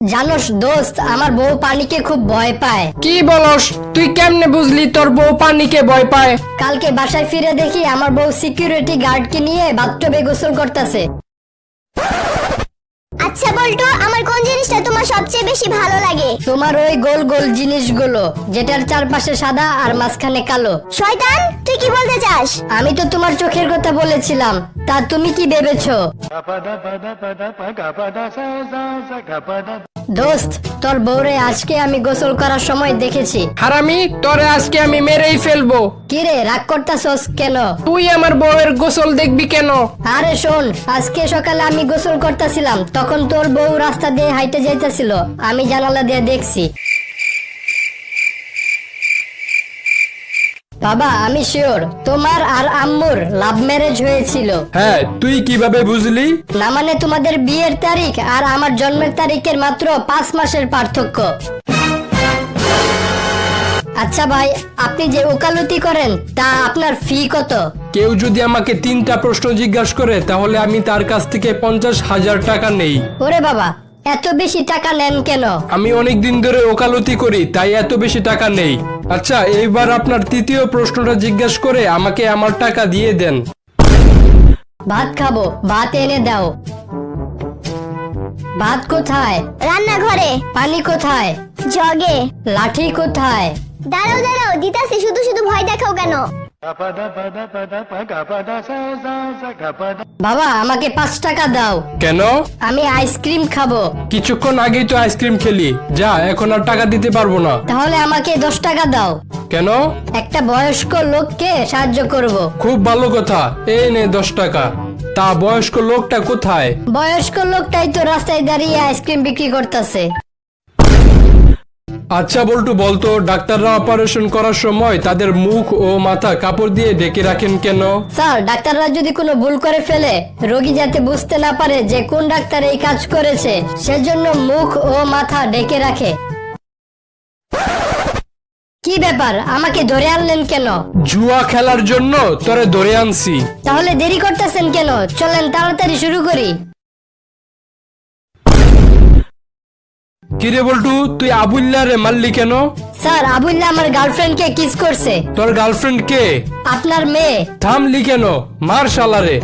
জানোস দোস্ত, আমার বউ পানিকে খুব ভয় পায়। কি বলস? তুই কেমনে বুঝলি তোর বউ পানিকে ভয় পায়? কালকে বাসায় ফিরে দেখি আমার বউ সিকিউরিটি গার্ডকে নিয়ে বাথটবে গোসল করতেছে। আচ্ছা বল্টু, আমার কোন জিনিসটা তোমার সবচেয়ে বেশি ভালো লাগে? তোমার ওই গোল গোল জিনিসগুলো, যেটার চারপাশে সাদা আর মাঝখানে কালো। শয়তান, তুই কি বলতে চাস? আমি তো তোমার চোখের কথা বলেছিলাম, তা তুমি কি ভেবেছো? দোস্ত, তোর বউরে আজকে আমি গোসল করার সময় দেখেছি। হারামি, তোরে আজকে আমি মেরেই ফেলবো। কিরে, রাগ করতাছস কেন? তুই আমার বউয়ের গোসল দেখবি কেন? আরে শোন, আজকে সকালে আমি গোসল করতেছিলাম, তখন তোর বউ রাস্তা দিয়ে হাইটে যাইতেছিল, আমি জানালা দিয়ে দেখছি। বাবা, আমি শিওর তোমার আর আম্মুর লাভ ম্যারেজ হয়েছিল। হ্যাঁ, তুই কিভাবে বুঝলি? না মানে তোমাদের বিয়ের তারিখ আর আমার জন্মের তারিখের মাত্র 5 মাসের পার্থক্য। আচ্ছা ভাই, আপনি যে ওকালতি করেন তা আপনার ফি কত? কেউ যদি আমাকে 3টা প্রশ্ন জিজ্ঞাসা করে তাহলে আমি তার কাছ থেকে 50,000 টাকা নেই। ওরে বাবা, এত বেশি টাকা নেন কেন? আমি অনেক দিন ধরে ওকালতি করি, তাই এত বেশি টাকা নেই। আচ্ছা, এইবার আপনার 3য় প্রশ্নটা জিজ্ঞাসা করে আমাকে আমার টাকা দিয়ে দেন। ভাত খাবো, ভাত এনে দাও। ভাত কোথায়? রান্নাঘরে। পানি কোথায়? জগে। লাঠি কোথায়? দাঁড়াও দাঁড়াও, দিতাছি, শুধু শুধু ভয় দেখাও কেন? বাবা, আমাকে 5 টাকা দাও, কেন? আমি আইসক্রিম খাবো। কিছুক্ষণ আগেই তো আইসক্রিম খেলি, যা, এখন আর টাকা দিতে পারবো না। তাহলে আমাকে 10 টাকা দাও, কেন? একটা বয়স্ক লোককে সাহায্য করব। খুব ভালো কথা, এই নে 10 টাকা। তা বয়স্ক লোকটা কোথায়? বয়স্ক লোকটাই তো রাস্তায় দাঁড়িয়ে আইসক্রিম বিক্রি করতেছে। আচ্ছা বল্টু, বলতো ডাক্তাররা অপারেশন করার সময় তাদের মুখ ও মাথা কাপড় দিয়ে ঢেকে রাখেন কেন? স্যার, ডাক্তাররা যদি কোনো ভুল করে ফেলে, রোগী যাতে বুঝতে না পারে যে কোন ডাক্তার এই কাজ করেছে, সেজন্য মুখ ও মাথা ঢেকে রাখে। কি ব্যাপার, আমাকে ধরে আনলেন কেন? জুয়া খেলার জন্য তোরে ধরে আনছি। তাহলে দেরি করতেছেন কেন? চলেন তাড়াতাড়ি শুরু করি। কিরে বল্টু, তুই আবুল্লা রে মারলি কেন? স্যার, আবুল্লাহ আমার গার্লফ্রেন্ডকে কিস করছে। তোর গার্লফ্রেন্ড কে? আপনার মেয়ে। থামলি কেন? মার শালারে।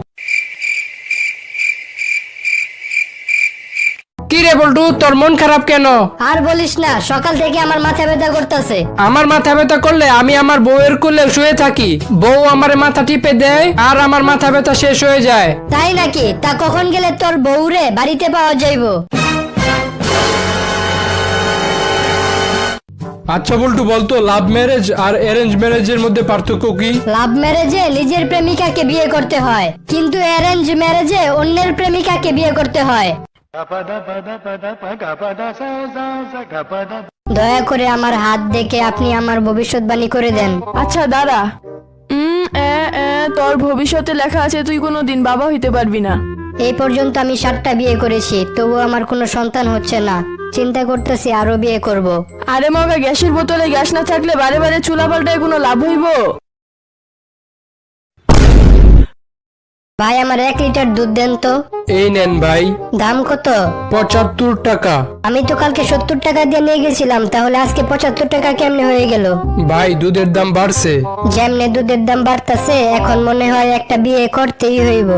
কি রে বল্টু, তোর মন খারাপ কেন? আর বলিস না, সকাল থেকে আমার মাথা ব্যথা করতেছে। আমার মাথা ব্যথা করলে আমি আমার বউয়ের কোলে শুয়ে থাকি, বউ আমার মাথা টিপে দেয় আর আমার মাথা ব্যথা শেষ হয়ে যায়। তাই নাকি? তা কখন গেলে তোর বউরে বাড়িতে পাওয়া যাইবো? আচ্ছা বল্টু, বলতো লাভ ম্যারেজ আর অ্যারেঞ্জ ম্যারেজের মধ্যে পার্থক্য কি? লাভ ম্যারেজে নিজের প্রেমিকাকে বিয়ে করতে হয়, কিন্তু অ্যারেঞ্জ ম্যারেজে অন্যের প্রেমিকাকে বিয়ে করতে হয়। দয়া করে আমার হাত দেখে আপনি আমার ভবিষ্যৎবাণী করে দেন। আচ্ছা দাঁড়া। তোর ভবিষ্যতে লেখা আছে তুই কোনোদিন বাবা হইতে পারবি না। এই পর্যন্ত আমি 7টা বিয়ে করেছি, তবু আমার কোনো সন্তান হচ্ছে না। চিন্তা করতেছি আরো বিয়ে করব। আরে মগা, গ্যাসের বোতলে গ্যাস না থাকলে বারে বারে চুলা পাল্টায় কোনো লাভ হইব? ভাই, আমার 1 লিটার দুধ দেন তো। এই নেন ভাই। দাম কত? 75 টাকা। আমি তো কালকে 70 টাকা দিয়ে নিয়ে গেছিলাম, তাহলে আজকে 75 টাকা কেমনে হয়ে গেল? ভাই, দুধের দাম বাড়ছে। যেমনে দুধের দাম বাড়তাছে, এখন মনে হয় একটা বিয়ে করতেই হইব।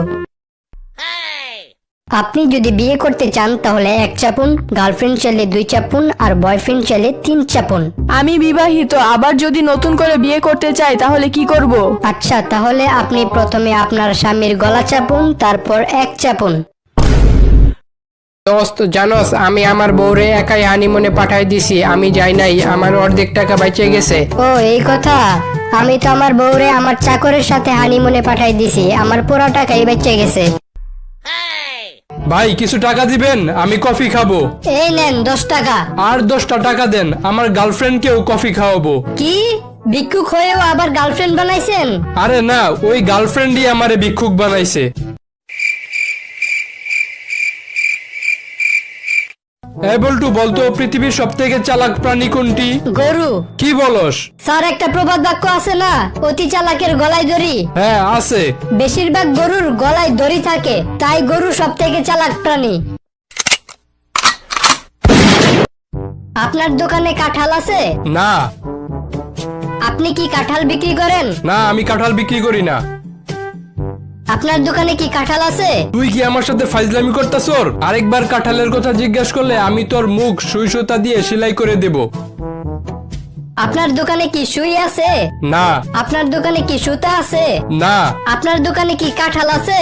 আপনি যদি বিয়ে করতে চান তাহলে 1 চাপুন, গার্লফ্রেন্ড চাইলে 2 চাপুন, আর বয়ফ্রেন্ড চাইলে 3 চাপুন। আমি বিবাহিত, আবার যদি নতুন করে বিয়ে করতে চাই তাহলে কি করব? আচ্ছা, তাহলে আপনি প্রথমে আপনার স্বামীর গলা চাপুন, তারপর 1 চাপুন। দোস্ত, জানোস আমি আমার বউরে একাই হানিমুনে পাঠাই দিছি, আমি যাই নাই, আমার অর্ধেক টাকা বেঁচে গেছে। ও, এই কথা। আমি তো আমার বউরে আমার চাকরের সাথে হানিমুনে পাঠাই দিছি, আমার পুরো টাকাই বেঁচে গেছে। ভাই, কিছু টাকা দিবেন, আমি কফি খাবো। এই নেন 10 টাকা। আর 10টা টাকা দেন, আমার গার্লফ্রেন্ডকেও কফি খাওয়াবো। কি, ভিক্ষুক হয়েও আবার গার্লফ্রেন্ড বানাইছেন? আরে না, ওই গার্লফ্রেন্ডই আমারে ভিক্ষুক বানাইছে। এই বল্টু, বলতো পৃথিবীর সবথেকে চালাক প্রাণী কোনটি? গরু। কি বলস? স্যার, একটা প্রবাদ বাক্য আছে না, অতি চালাকের গলায় দড়ি। হ্যাঁ, আছে। বেশিরভাগ গরুর গলায় দড়ি থাকে, তাই গরু সবথেকে চালাক প্রাণী। আপনার দোকানে কাঁঠাল আছে? না আপনি কি কাঁঠাল বিক্রি করেন? না, আমি কাঁঠাল বিক্রি করি না। আপনার দোকানে কি কাঁঠাল আছে? তুই কি আমার সাথে ফাইজলামি করতাছর? আরেকবার কাঁঠালের কথা জিজ্ঞাসা করলে আমি তোর মুখ সুই সুতা দিয়ে সেলাই করে দেব। আপনার দোকানে কি সুই আছে? না আপনার দোকানে কি সুতা আছে? না আপনার দোকানে কি কাঁঠাল আছে?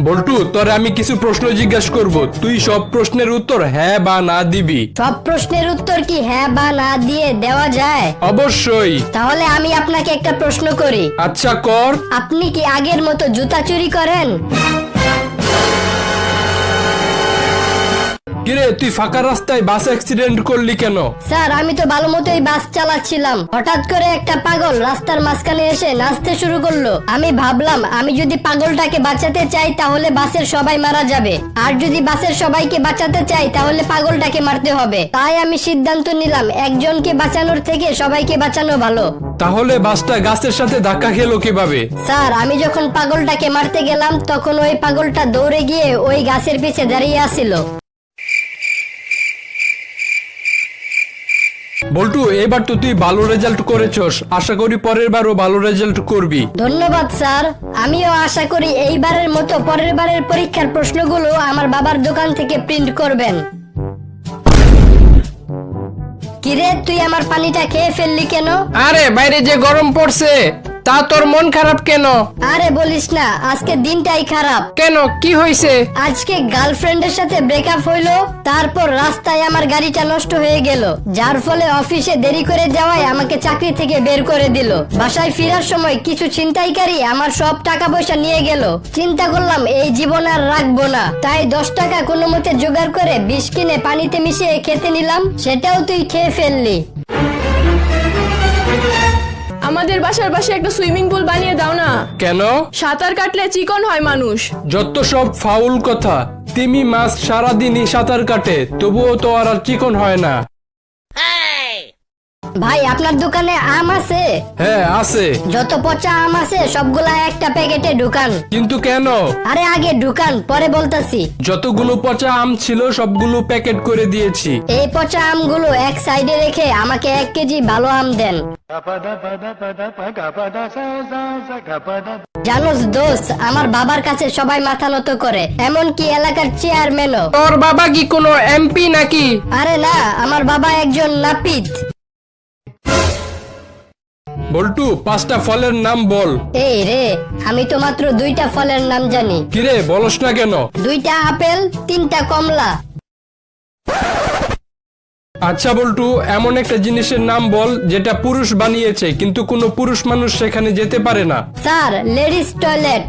বল্টু, তোরে আমি কিছু প্রশ্ন জিজ্ঞাসা করব, তুই সব প্রশ্নের উত্তর হ্যাঁ বা না দিবি। সব প্রশ্নের উত্তর কি হ্যাঁ বা না দিয়ে দেওয়া যায়? অবশ্যই। তাহলে আমি আপনাকে একটা প্রশ্ন করি। আচ্ছা কর। আপনি কি আগের মতো জুতা চুরি করেন? কিরে, তুই ফাঁকা রাস্তায় বাস অ্যাক্সিডেন্ট করলি কেন? স্যার, আমি তো ভালো মতোই বাস চালাচ্ছিলাম, হঠাৎ করে একটা পাগল রাস্তার মাঝখানে এসে নাচতে শুরু করলো। আমি ভাবলাম আমি যদি পাগলটাকে বাঁচাতে চাই তাহলে বাসের সবাই মারা যাবে, আর যদি বাসের সবাইকে বাঁচাতে চাই তাহলে পাগলটাকে মারতে হবে। তাই আমি সিদ্ধান্ত নিলাম একজনকে বাঁচানোর থেকে সবাইকে বাঁচানো ভালো। তাহলে বাসটা গাছের সাথে ধাক্কা খেলো কিভাবে? স্যার, আমি যখন পাগলটাকে মারতে গেলাম তখন ওই পাগলটা দৌড়ে গিয়ে ওই গাছের পিছে দাঁড়িয়ে আছিল। বল্টু, এবার তো তুই ভালো রেজাল্ট করেছস, আশা করি পরের বারও ভালো রেজাল্ট করবি। ধন্যবাদ স্যার, আমিও আশা করি এইবারের মতো পরের বারের পরীক্ষার প্রশ্নগুলো আমার বাবার দোকান থেকে প্রিন্ট করবেন। কিরে, তুই আমার পানিটা খেয়ে ফেললি কেন? আরে বাইরে যে গরম পড়ছে, তা তোর মন খারাপ কেন? আরে বলিস না, আজকে দিনটাই খারাপ। কেন, কি হয়েছে? আজকে গার্লফ্রেন্ডের সাথে ব্রেকআপ হইলো, তারপর রাস্তায় আমার গাড়িটা নষ্ট হয়ে গেল, যার ফলে অফিসে দেরি করে যাওয়ায় আমাকে চাকরি থেকে বের করে দিল। বাসায় ফেরার সময় কিছু ছিনতাইকারী আমার সব টাকা পয়সা নিয়ে গেল। চিন্তা করলাম এই জীবন আর রাখবো না, তাই 10 টাকা কোনো মতে জোগাড় করে বিষ কিনে পানিতে মিশিয়ে খেতে নিলাম, সেটাও তুই খেয়ে ফেললি। আমাদের বাসার পাশে একটা সুইমিং পুল বানিয়ে দাও না। কেন? সাঁতার কাটলে চিকন হয় মানুষ। যত সব ফাউল কথা। তিমি মাছ সারাদিনই সাঁতার কাটে, তবুও তো আর চিকন হয় না। ভাই, আপনার দোকানে আম আছে? হ্যাঁ আছে। যত পচা আম আছে সবগুলা একটা প্যাকেটে ঢুকান। কিন্তু কেন? আরে আগে ঢুকান, পরে বলতাছি। যতগুলো পচা আম ছিল সবগুলো প্যাকেট করে দিয়েছি। এই পচা আমগুলো এক সাইডে রেখে আমাকে 1 কেজি ভালো আম দেন। জানোস দোস্ত, আমার বাবার কাছে সবাই মাথা নত করে, এমনকি এলাকার চেয়ারম্যানও। তোর বাবা কি কোনো এমপি নাকি? আরে না, আমার বাবা একজন নাপিত। বল্টু, 5টা ফলের নাম বল। এই রে, আমি তো মাত্র 2টা ফলের নাম জানি। কিরে, বলস না কেন? 2টা আপেল, 3টা কমলা। আচ্ছা বল্টু, এমন একটা জিনিসের নাম বল যেটা পুরুষ বানিয়েছে কিন্তু কোনো পুরুষ মানুষ সেখানে যেতে পারে না। Sir, ladies toilet.